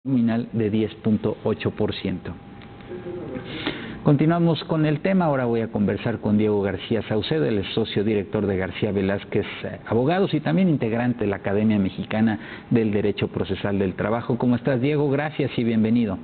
nominal de 10.8%. Continuamos con el tema. Ahora voy a conversar con Diego García Saucedo, el socio director de García Velázquez Abogados y también integrante de la Academia Mexicana del Derecho Procesal del Trabajo. ¿Cómo estás, Diego? Gracias y bienvenido.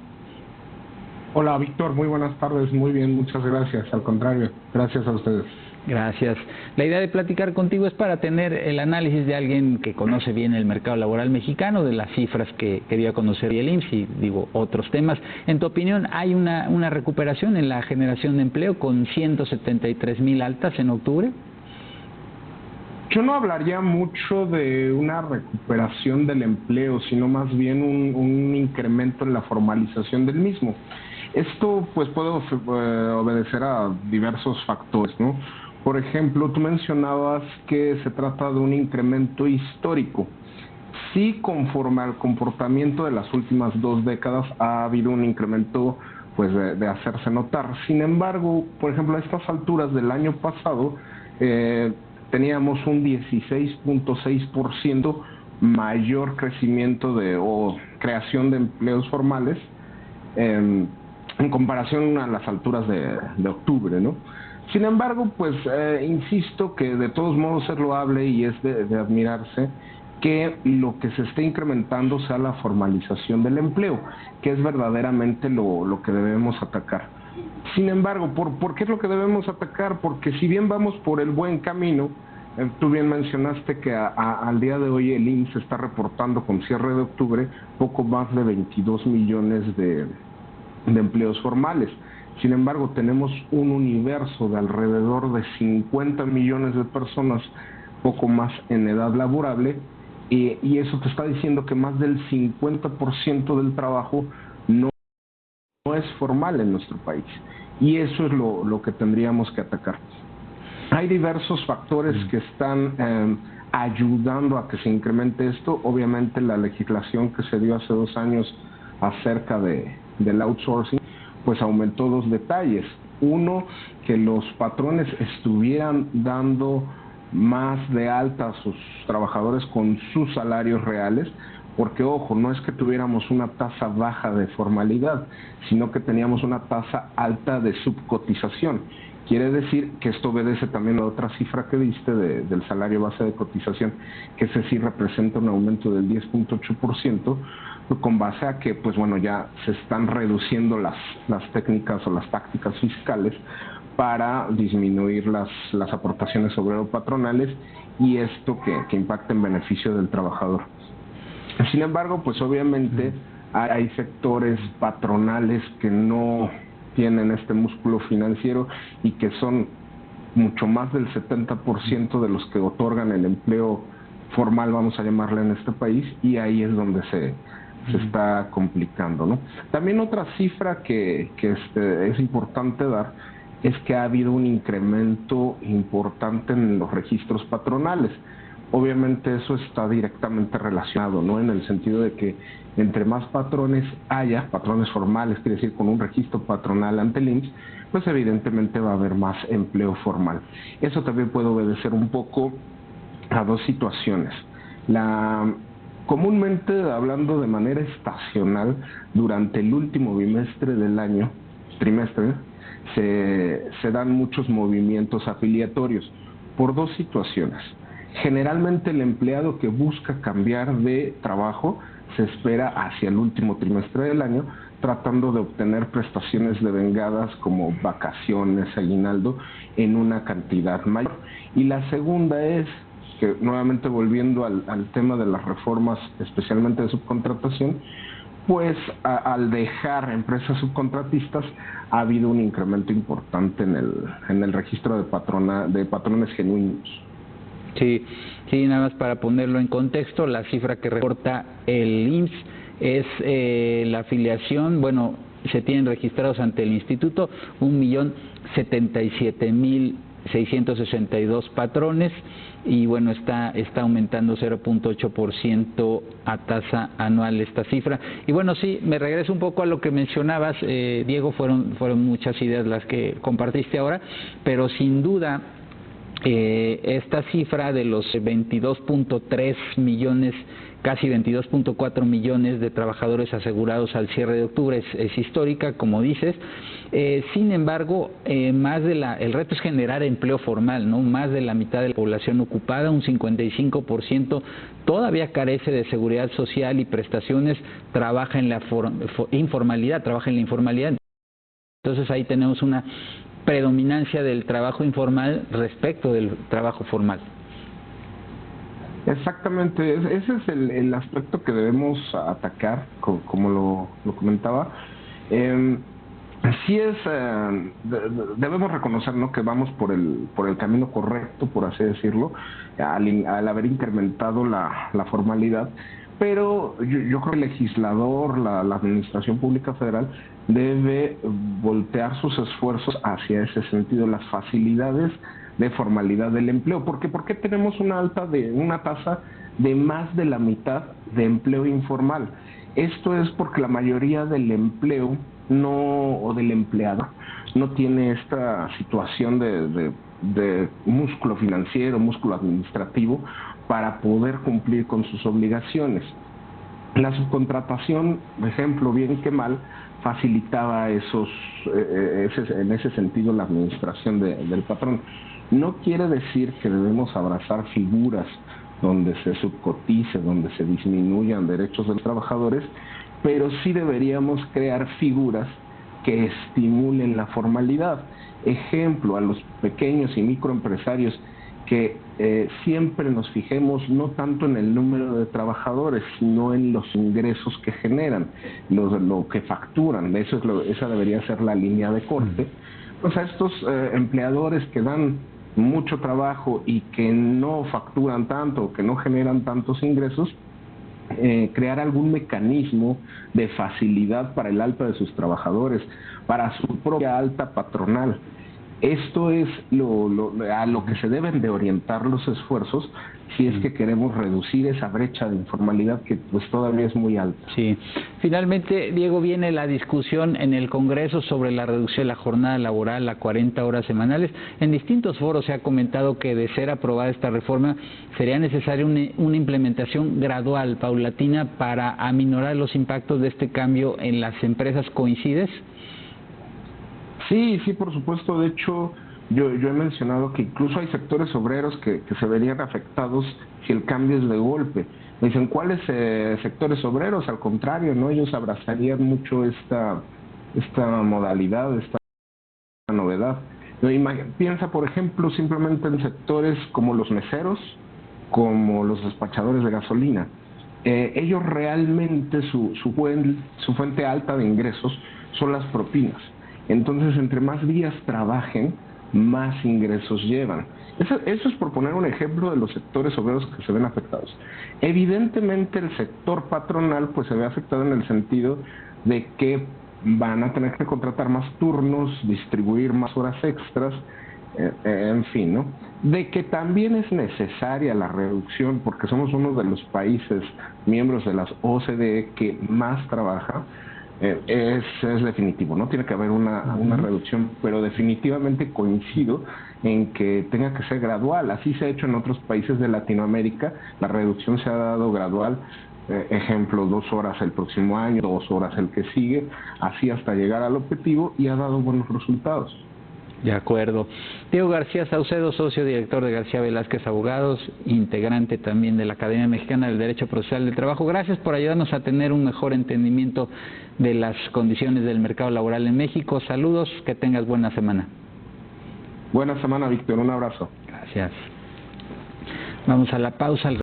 Hola, Víctor. Muy buenas tardes. Muy bien, muchas gracias. Al contrario, gracias a ustedes. Gracias. La idea de platicar contigo es para tener el análisis de alguien que conoce bien el mercado laboral mexicano, de las cifras que quería conocer el IMSS y otros temas. En tu opinión, ¿hay una recuperación en la generación de empleo con 173,000 altas en octubre? Yo no hablaría mucho de una recuperación del empleo, sino más bien un incremento en la formalización del mismo. Esto pues puede obedecer a diversos factores, ¿no? Por ejemplo, tú mencionabas que se trata de un incremento histórico. Sí, conforme al comportamiento de las últimas 2 décadas ha habido un incremento pues de hacerse notar. Sin embargo, por ejemplo, a estas alturas del año pasado teníamos un 16.6% mayor crecimiento o creación de empleos formales en comparación a las alturas de octubre, ¿no? Sin embargo, pues insisto que de todos modos es loable y es de admirarse que lo que se esté incrementando sea la formalización del empleo, que es verdaderamente lo que debemos atacar. Sin embargo, ¿por qué es lo que debemos atacar? Porque si bien vamos por el buen camino, tú bien mencionaste que al día de hoy el IMSS está reportando con cierre de octubre poco más de 22 millones de empleos formales. Sin embargo, tenemos un universo de alrededor de 50 millones de personas, poco más en edad laborable, y eso te está diciendo que más del 50% del trabajo no es formal en nuestro país. Y eso es lo que tendríamos que atacar. Hay diversos factores que están ayudando a que se incremente esto. Obviamente la legislación que se dio hace 2 años acerca del outsourcing, pues aumentó 2 detalles. Uno, que los patrones estuvieran dando más de alta a sus trabajadores con sus salarios reales, porque ojo, no es que tuviéramos una tasa baja de formalidad, sino que teníamos una tasa alta de subcotización. Quiere decir que esto obedece también a otra cifra que diste del salario base de cotización, que ese sí representa un aumento del 10.8%, con base a que, pues bueno, ya se están reduciendo las técnicas o las tácticas fiscales para disminuir las aportaciones obrero-patronales y esto que impacta en beneficio del trabajador. Sin embargo, pues obviamente hay sectores patronales que no tienen este músculo financiero y que son mucho más del 70% de los que otorgan el empleo formal, vamos a llamarle en este país, y ahí es donde se está complicando, ¿no? También otra cifra que es importante dar es que ha habido un incremento importante en los registros patronales. Obviamente eso está directamente relacionado, ¿no? En el sentido de que entre más patrones haya, patrones formales, quiere decir con un registro patronal ante el IMSS, pues evidentemente va a haber más empleo formal. Eso también puede obedecer un poco a 2 situaciones. Comúnmente, hablando de manera estacional, durante el último trimestre del año, se dan muchos movimientos afiliatorios por 2 situaciones. Generalmente el empleado que busca cambiar de trabajo se espera hacia el último trimestre del año, tratando de obtener prestaciones devengadas como vacaciones, aguinaldo, en una cantidad mayor. Y la segunda es que, nuevamente volviendo al tema de las reformas, especialmente de subcontratación, pues al dejar empresas subcontratistas ha habido un incremento importante en el registro de patrones genuinos. Sí, nada más para ponerlo en contexto, la cifra que reporta el IMSS es la afiliación, bueno, se tienen registrados ante el instituto 1,077,662 patrones y bueno, está aumentando 0.8% a tasa anual esta cifra. Y bueno, sí, me regreso un poco a lo que mencionabas, Diego, fueron muchas ideas las que compartiste ahora, pero sin duda esta cifra de los 22.3 millones casi 22.4 millones de trabajadores asegurados al cierre de octubre, es histórica, como dices. Sin embargo, el reto es generar empleo formal, ¿no? Más de la mitad de la población ocupada, un 55%, todavía carece de seguridad social y prestaciones, trabaja en la informalidad. Entonces ahí tenemos una predominancia del trabajo informal respecto del trabajo formal. Exactamente, ese es el aspecto que debemos atacar, como lo comentaba. Sí debemos reconocer, ¿no?, que vamos por el camino correcto, por así decirlo, al haber incrementado la formalidad, pero yo creo que el legislador, la Administración Pública Federal, debe voltear sus esfuerzos hacia ese sentido, las facilidades de formalidad del empleo. ¿Por qué tenemos una tasa de más de la mitad de empleo informal? Esto es porque la mayoría del empleo o del empleado no tiene esta situación de músculo financiero, músculo administrativo para poder cumplir con sus obligaciones. La subcontratación, por ejemplo, bien que mal, facilitaba en ese sentido la administración del patrón. No quiere decir que debemos abrazar figuras donde se subcotice, donde se disminuyan derechos de los trabajadores, pero sí deberíamos crear figuras que estimulen la formalidad. Ejemplo, a los pequeños y microempresarios, que siempre nos fijemos no tanto en el número de trabajadores, sino en los ingresos que generan, lo que facturan. Esa debería ser la línea de corte. Pues a estos empleadores que dan mucho trabajo y que no facturan tanto, que no generan tantos ingresos, crear algún mecanismo de facilidad para el alta de sus trabajadores, para su propia alta patronal. Esto es a lo que se deben de orientar los esfuerzos si es que queremos reducir esa brecha de informalidad que pues todavía es muy alta. Sí. Finalmente, Diego, viene la discusión en el Congreso sobre la reducción de la jornada laboral a 40 horas semanales. En distintos foros se ha comentado que de ser aprobada esta reforma sería necesaria una implementación gradual, paulatina, para aminorar los impactos de este cambio en las empresas. ¿Coincides? Sí, por supuesto. De hecho, yo he mencionado que incluso hay sectores obreros que se verían afectados si el cambio es de golpe. Me dicen, ¿cuáles sectores obreros? Al contrario, ¿no? Ellos abrazarían mucho esta modalidad, esta novedad. Piensa, por ejemplo, simplemente en sectores como los meseros, como los despachadores de gasolina. Ellos realmente su fuente alta de ingresos son las propinas. Entonces, entre más días trabajen, más ingresos llevan. Eso es por poner un ejemplo de los sectores obreros que se ven afectados. Evidentemente, el sector patronal pues se ve afectado en el sentido de que van a tener que contratar más turnos, distribuir más horas extras, en fin, ¿no? De que también es necesaria la reducción, porque somos uno de los países miembros de las OCDE que más trabaja. Es definitivo, ¿no? Tiene que haber una reducción, pero definitivamente coincido en que tenga que ser gradual. Así se ha hecho en otros países de Latinoamérica, la reducción se ha dado gradual. Ejemplo, 2 horas el próximo año, 2 horas el que sigue, así hasta llegar al objetivo, y ha dado buenos resultados. De acuerdo. Diego García Saucedo, socio director de García Velázquez Abogados, integrante también de la Academia Mexicana del Derecho Procesal del Trabajo. Gracias por ayudarnos a tener un mejor entendimiento de las condiciones del mercado laboral en México. Saludos, que tengas buena semana. Buena semana, Víctor. Un abrazo. Gracias. Vamos a la pausa.